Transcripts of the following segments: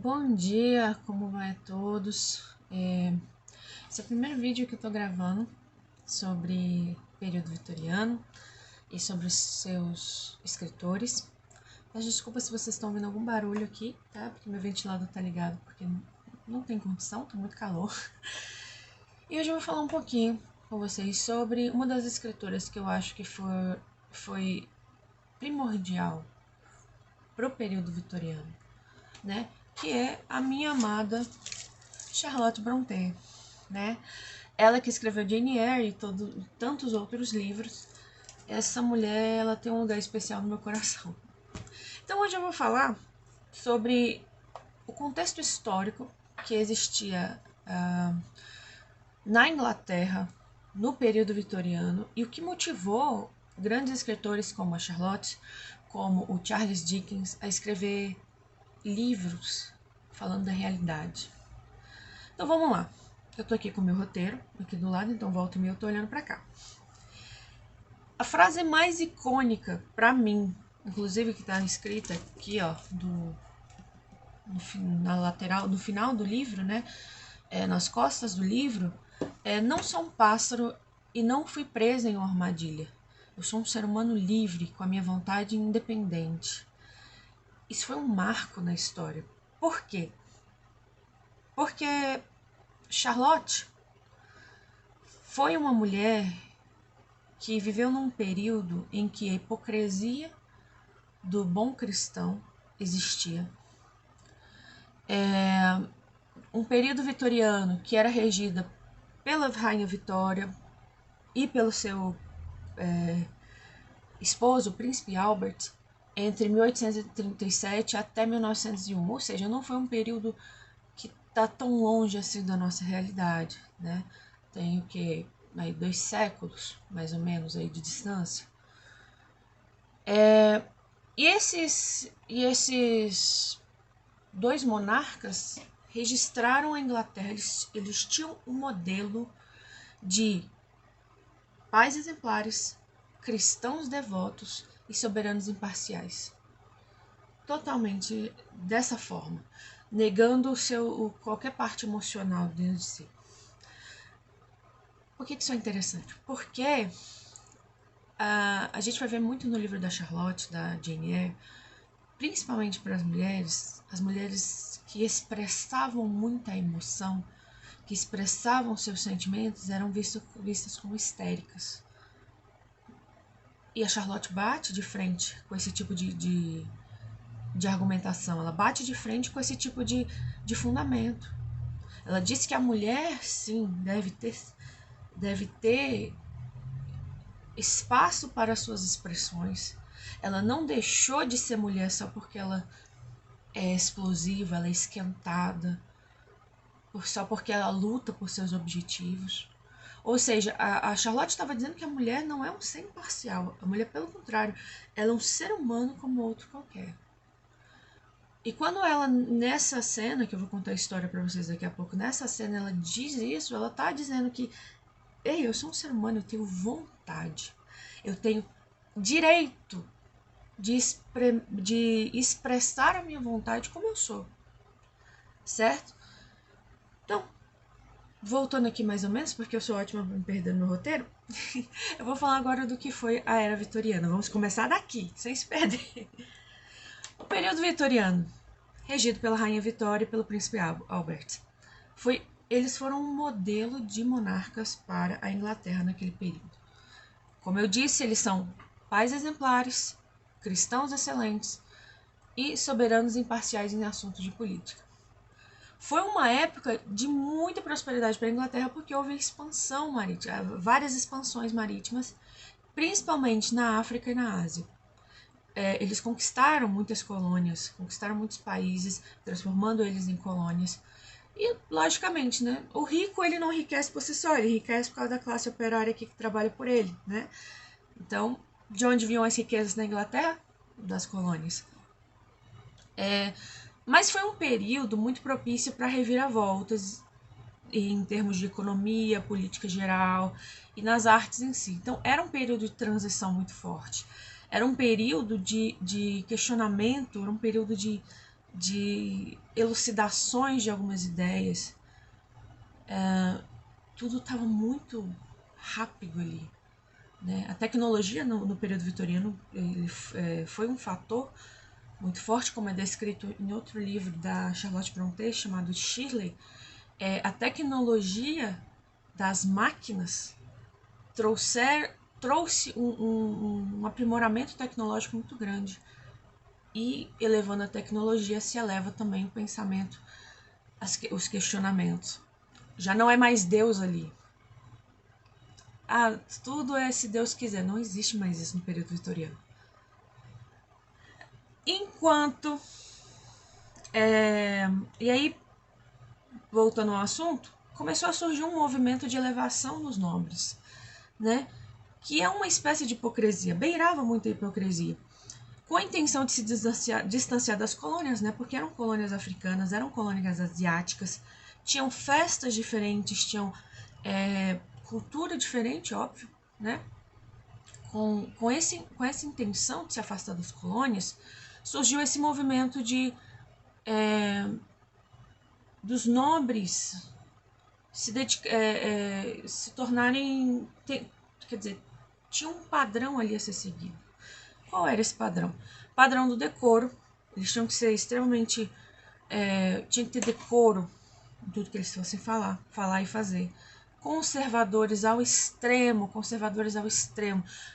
Bom dia, como vai a todos? Esse é o primeiro vídeo que eu tô gravando sobre período vitoriano e sobre os seus escritores. Peço desculpa se vocês estão ouvindo algum barulho aqui, tá? Porque meu ventilador tá ligado, porque não tem condição, tá muito calor. E hoje eu vou falar um pouquinho com vocês sobre uma das escritoras que eu acho que foi primordial pro período vitoriano, né? Que é a minha amada Charlotte Brontë, né? Ela que escreveu Jane Eyre e tantos outros livros. Essa mulher, ela tem um lugar especial no meu coração. Então hoje eu vou falar sobre o contexto histórico que existia na Inglaterra no período vitoriano e o que motivou grandes escritores como a Charlotte, como o Charles Dickens, a escrever livros falando da realidade. Então vamos lá. Eu tô aqui com o meu roteiro, aqui do lado, então volta e meia eu tô olhando pra cá. A frase mais icônica pra mim, inclusive que tá escrita aqui, ó, na lateral, no final do livro, né, nas costas do livro, não sou um pássaro e não fui presa em uma armadilha. Eu sou um ser humano livre, com a minha vontade independente. Isso foi um marco na história. Por quê? Porque Charlotte foi uma mulher que viveu num período em que a hipocrisia do bom cristão existia. Um período vitoriano que era regida pela Rainha Vitória e pelo seu esposo, o Príncipe Albert, entre 1837 até 1901, ou seja, não foi um período que está tão longe assim da nossa realidade, né? Tem o que? Aí 2 séculos, mais ou menos, aí de distância. E esses dois monarcas registraram a Inglaterra. Eles tinham um modelo de pais exemplares, cristãos devotos e soberanos imparciais. Totalmente dessa forma, negando qualquer parte emocional dentro de si. Por que isso é interessante? Porque a gente vai ver muito no livro da Charlotte, da Jane Eyre, principalmente para as mulheres que expressavam muita emoção, que expressavam seus sentimentos, eram vistas como histéricas. E a Charlotte bate de frente com esse tipo de argumentação, ela bate de frente com esse tipo de fundamento. Ela diz que a mulher, sim, deve ter espaço para suas expressões. Ela não deixou de ser mulher só porque ela é explosiva, ela é esquentada, só porque ela luta por seus objetivos. Ou seja, a Charlotte estava dizendo que a mulher não é um ser imparcial. A mulher, pelo contrário, ela é um ser humano como outro qualquer. E quando ela, nessa cena, que eu vou contar a história pra vocês daqui a pouco, nessa cena ela diz isso, ela tá dizendo que, ei, eu sou um ser humano, eu tenho vontade, eu tenho direito de expressar a minha vontade como eu sou, certo? Então, voltando aqui mais ou menos, porque eu sou ótima me perder no meu roteiro, eu vou falar agora do que foi a Era Vitoriana. Vamos começar daqui, sem se perder. O período vitoriano, regido pela Rainha Vitória e pelo Príncipe Albert, eles foram um modelo de monarcas para a Inglaterra naquele período. Como eu disse, eles são pais exemplares, cristãos excelentes e soberanos imparciais em assuntos de política. Foi uma época de muita prosperidade para a Inglaterra porque houve expansão marítima, várias expansões marítimas, principalmente na África e na Ásia. Eles conquistaram muitas colônias, conquistaram muitos países, transformando eles em colônias. E, logicamente, né, o rico ele não enriquece por si só, ele enriquece por causa da classe operária que trabalha por ele, né? Então, de onde vinham as riquezas na Inglaterra? Das colônias. Mas foi um período muito propício para reviravoltas em termos de economia, política geral e nas artes em si. Então, era um período de transição muito forte. Era um período de questionamento, era um período de de elucidações de algumas ideias. Tudo estava muito rápido ali, né? A tecnologia no período vitoriano foi um fator muito forte, como é descrito em outro livro da Charlotte Brontë, chamado Shirley. A tecnologia das máquinas trouxe um aprimoramento tecnológico muito grande. E elevando a tecnologia se eleva também o pensamento, os questionamentos. Já não é mais Deus ali. Tudo é se Deus quiser. Não existe mais isso no período vitoriano. Enquanto... E aí, voltando ao assunto, começou a surgir um movimento de elevação dos nobres, né? Que é uma espécie de hipocrisia, beirava muito a hipocrisia, com a intenção de se distanciar das colônias, né? Porque eram colônias africanas, eram colônias asiáticas, tinham festas diferentes, tinham cultura diferente, óbvio, né? Com essa intenção de se afastar das colônias, surgiu esse movimento dos nobres se tornarem... Quer dizer, tinha um padrão ali a ser seguido. Qual era esse padrão? Padrão do decoro. Eles tinham que ser extremamente... tinha que ter decoro em tudo que eles fossem falar e fazer. Conservadores ao extremo.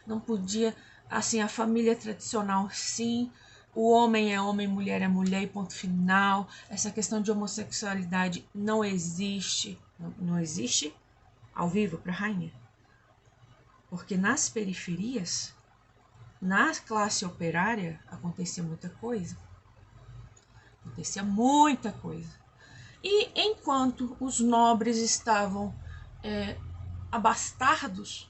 Não podia... Assim, a família tradicional, sim. O homem é homem, mulher é mulher e ponto final. Essa questão de homossexualidade não existe. Não existe ao vivo para a rainha. Porque nas periferias, na classe operária, acontecia muita coisa. E enquanto os nobres estavam abastardos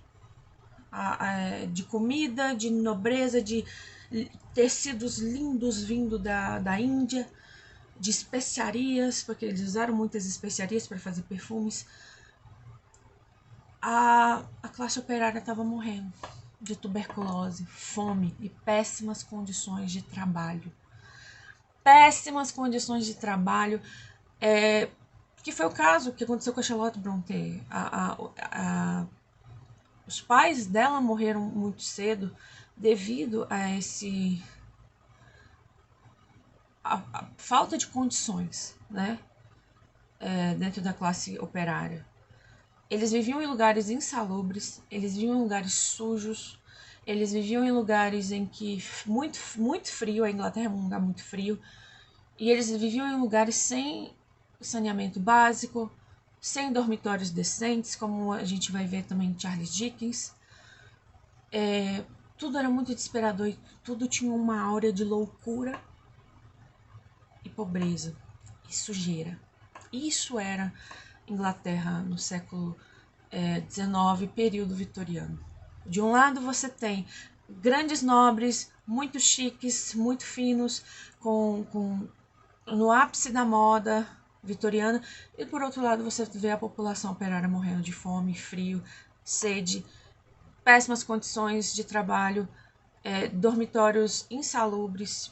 de comida, de nobreza, de tecidos lindos vindo da Índia, de especiarias, porque eles usaram muitas especiarias para fazer perfumes, a classe operária estava morrendo de tuberculose, fome e péssimas condições de trabalho. Que foi o caso que aconteceu com a Charlotte Brontë. Os pais dela morreram muito cedo devido a a falta de condições, né? Dentro da classe operária. Eles viviam em lugares insalubres, eles viviam em lugares sujos, eles viviam em lugares em que muito, muito frio, a Inglaterra é um lugar muito frio, e eles viviam em lugares sem saneamento básico, sem dormitórios decentes, como a gente vai ver também em Charles Dickens. Tudo era muito desesperador e tudo tinha uma aura de loucura e pobreza e sujeira. Isso era Inglaterra no século XIX, período vitoriano. De um lado você tem grandes nobres, muito chiques, muito finos, no ápice da moda vitoriana, e por outro lado você vê a população operária morrendo de fome, frio, sede, péssimas condições de trabalho, dormitórios insalubres,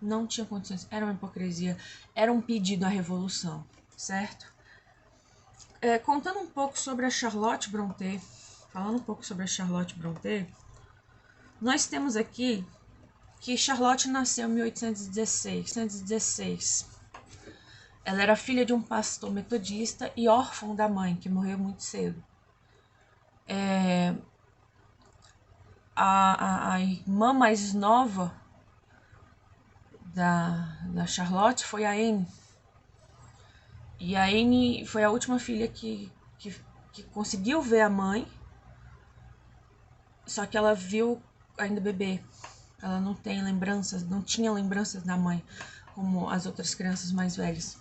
não tinha condições, era uma hipocrisia, era um pedido à revolução, certo? Contando um pouco sobre a Charlotte Brontë, nós temos aqui que Charlotte nasceu em 1816. Ela era filha de um pastor metodista e órfã da mãe, que morreu muito cedo. A irmã mais nova da Charlotte foi a Anne. E a Anne foi a última filha que conseguiu ver a mãe, só que ela viu ainda bebê. Ela não tinha lembranças da mãe, como as outras crianças mais velhas.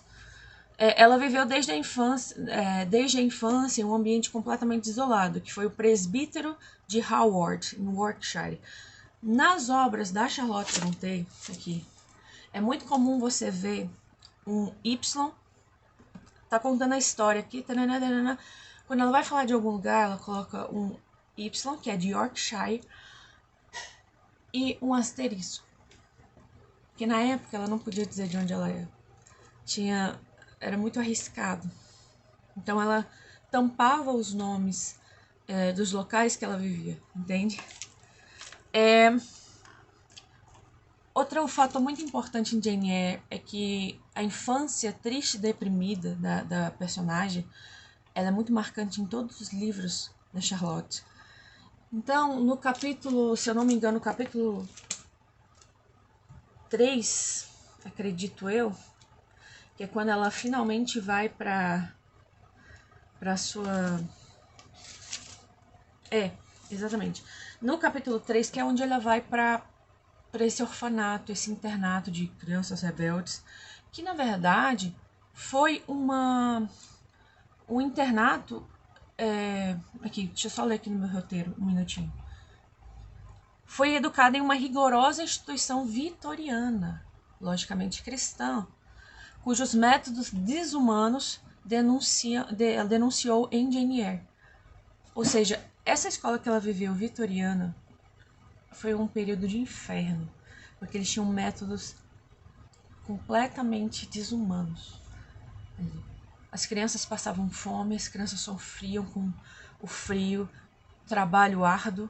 Ela viveu desde a infância em um ambiente completamente isolado, que foi o presbítero de Howard, no Yorkshire. Nas obras da Charlotte Brontë, aqui, é muito comum você ver um Y, tá contando a história aqui, tanana. Quando ela vai falar de algum lugar, ela coloca um Y, que é de Yorkshire, e um asterisco. Porque na época ela não podia dizer de onde ela era. Era muito arriscado. Então ela tampava os nomes dos locais que ela vivia, entende? Outro fator muito importante em Jane Eyre é que a infância triste e deprimida da personagem, ela é muito marcante em todos os livros da Charlotte. Então, no capítulo, se eu não me engano, no capítulo 3, acredito eu, que é quando ela finalmente vai para sua... exatamente. No capítulo 3, que é onde ela vai para esse orfanato, esse internato de crianças rebeldes, que na verdade foi um internato. Aqui, deixa eu só ler aqui no meu roteiro, um minutinho. Foi educada em uma rigorosa instituição vitoriana, logicamente cristã, cujos métodos desumanos denunciou em Jane Eyre. Ou seja, essa escola que ela viveu, vitoriana, foi um período de inferno, porque eles tinham métodos completamente desumanos. As crianças passavam fome, as crianças sofriam com o frio, trabalho árduo,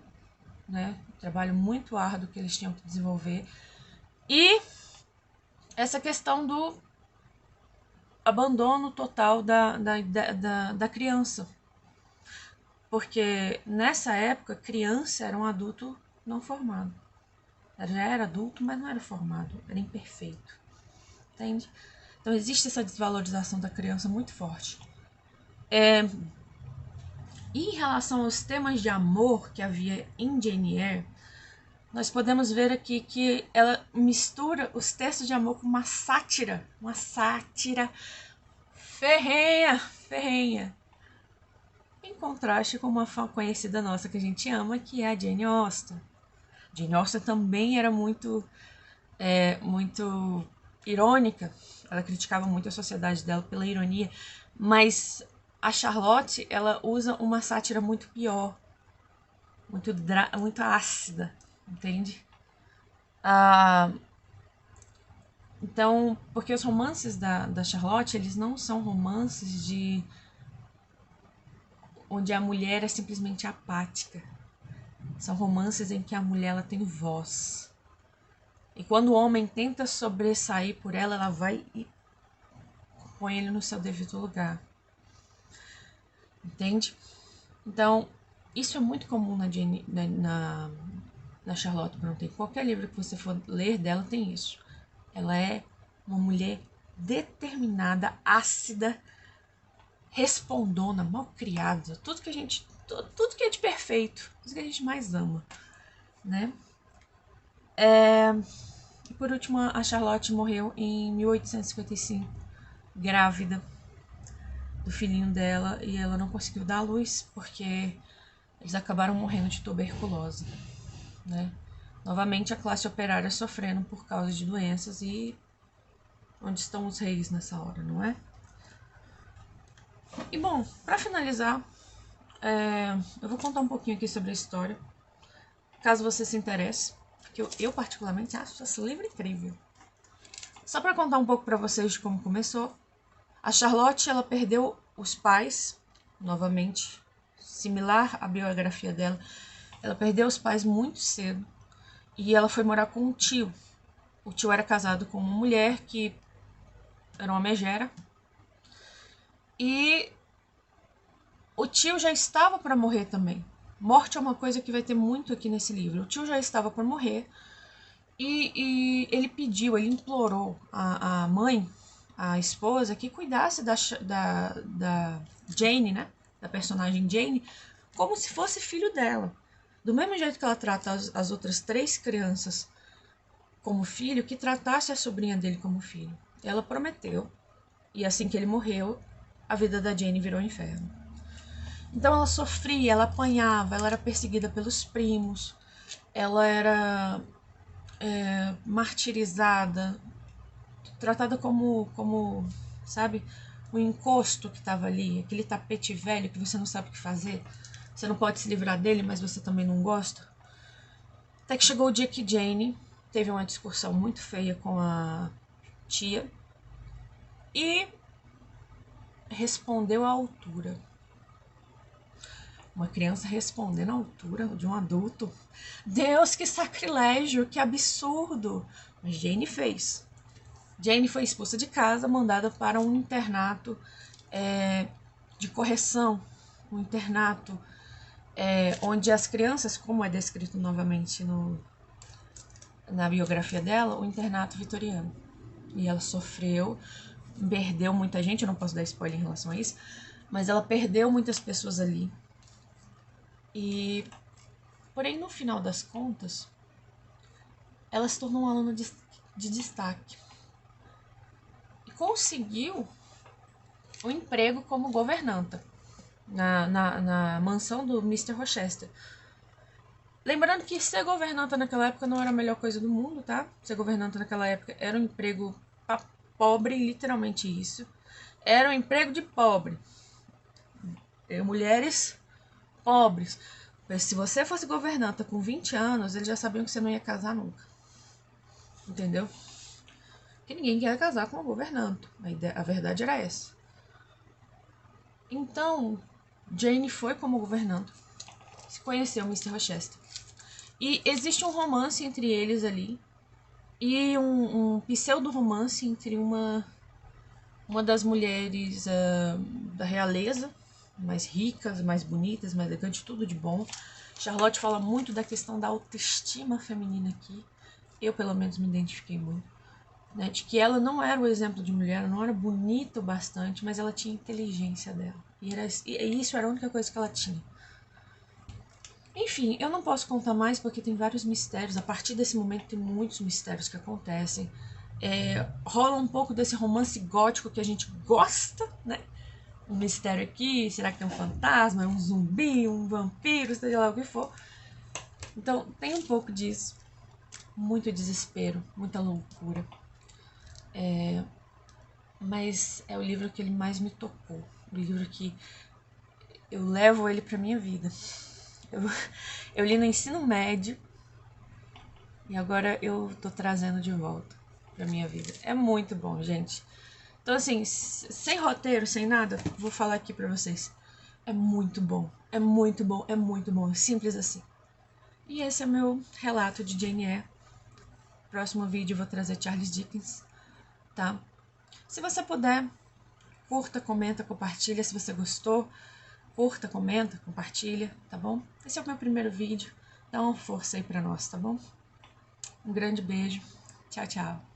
né? Trabalho muito árduo que eles tinham que desenvolver. E essa questão do abandono total da criança. Porque nessa época, criança era um adulto não formado. Já era adulto, mas não era formado, era imperfeito. Entende? Então existe essa desvalorização da criança muito forte. E em relação aos temas de amor que havia em Jane Eyre, nós podemos ver aqui que ela mistura os textos de amor com uma sátira ferrenha, em contraste com uma fã conhecida nossa que a gente ama, que é a Jane Austen. Jane Austen também era muito irônica, ela criticava muito a sociedade dela pela ironia, mas a Charlotte, ela usa uma sátira muito pior, muito ácida, entende? Então, porque os romances da Charlotte, eles não são romances onde a mulher é simplesmente apática. São romances em que a mulher ela tem voz. E quando o homem tenta sobressair por ela, ela vai e põe ele no seu devido lugar. Entende? Então, isso é muito comum na Charlotte Brontë. Qualquer livro que você for ler dela tem isso. Ela é uma mulher determinada, ácida, respondona, malcriada, tudo que é de perfeito, tudo que a gente mais ama, né? E por último, a Charlotte morreu em 1855, grávida do filhinho dela, e ela não conseguiu dar à luz porque eles acabaram morrendo de tuberculose, né? Novamente a classe operária sofrendo por causa de doenças, e onde estão os reis nessa hora, não é? E bom, para finalizar, eu vou contar um pouquinho aqui sobre a história, caso você se interesse, porque eu particularmente acho esse livro incrível. Só para contar um pouco para vocês de como começou, a Charlotte, ela perdeu os pais, novamente, similar à biografia dela, ela perdeu os pais muito cedo e ela foi morar com um tio. O tio era casado com uma mulher que era uma megera, e o tio já estava para morrer também. Morte é uma coisa que vai ter muito aqui nesse livro. O tio já estava para morrer e ele pediu, ele implorou a mãe, a esposa, que cuidasse da Jane, né? Da personagem Jane, como se fosse filho dela. Do mesmo jeito que ela trata as outras 3 crianças como filho, que tratasse a sobrinha dele como filho. Ela prometeu, e assim que ele morreu, a vida da Jane virou um inferno. Então ela sofria, ela apanhava, ela era perseguida pelos primos, ela era martirizada, tratada como, sabe, um encosto que estava ali, aquele tapete velho que você não sabe o que fazer, você não pode se livrar dele, mas você também não gosta. Até que chegou o dia que Jane teve uma discussão muito feia com a tia e respondeu à altura. Uma criança respondendo à altura de um adulto. Deus, que sacrilégio, que absurdo. Mas Jane fez. Jane foi expulsa de casa, mandada para um internato de correção. Um internato onde as crianças, como é descrito novamente na biografia dela, o internato vitoriano. E ela sofreu, perdeu muita gente, eu não posso dar spoiler em relação a isso, mas ela perdeu muitas pessoas ali. Porém, no final das contas, ela se tornou uma aluna de destaque. E conseguiu um emprego como governanta na mansão do Mr. Rochester. Lembrando que ser governanta naquela época não era a melhor coisa do mundo, tá? Ser governanta naquela época era um emprego pra pobre, literalmente isso. Era um emprego de pobre. Mulheres pobres. Mas se você fosse governanta com 20 anos, eles já sabiam que você não ia casar nunca. Entendeu? Porque ninguém quer casar com uma governanta. A verdade era essa. Então, Jane foi como governanta. Se conheceu o Mr. Rochester. E existe um romance entre eles ali. E um pseudo-romance entre uma das mulheres da realeza, mais ricas, mais bonitas, mais elegantes, tudo de bom. Charlotte fala muito da questão da autoestima feminina aqui. Eu, pelo menos, me identifiquei muito. Né? De que ela não era o exemplo de mulher, ela não era bonita o bastante, mas ela tinha inteligência dela. E isso era a única coisa que ela tinha. Enfim, eu não posso contar mais porque tem vários mistérios. A partir desse momento tem muitos mistérios que acontecem. Rola um pouco desse romance gótico que a gente gosta, né? Um mistério aqui, será que tem um fantasma, um zumbi, um vampiro, seja lá o que for. Então tem um pouco disso. Muito desespero, muita loucura. Mas é o livro que ele mais me tocou. O livro que eu levo ele pra minha vida. Eu li no ensino médio e agora eu tô trazendo de volta pra minha vida. É muito bom, gente. Então, assim, sem roteiro, sem nada, vou falar aqui pra vocês. É muito bom, é muito bom, é muito bom. Simples assim. E esse é meu relato de Jane Eyre. Próximo vídeo eu vou trazer Charles Dickens, tá? Se você puder, curta, comenta, compartilha se você gostou. Curta, comenta, compartilha, tá bom? Esse é o meu primeiro vídeo. Dá uma força aí pra nós, tá bom? Um grande beijo. Tchau, tchau.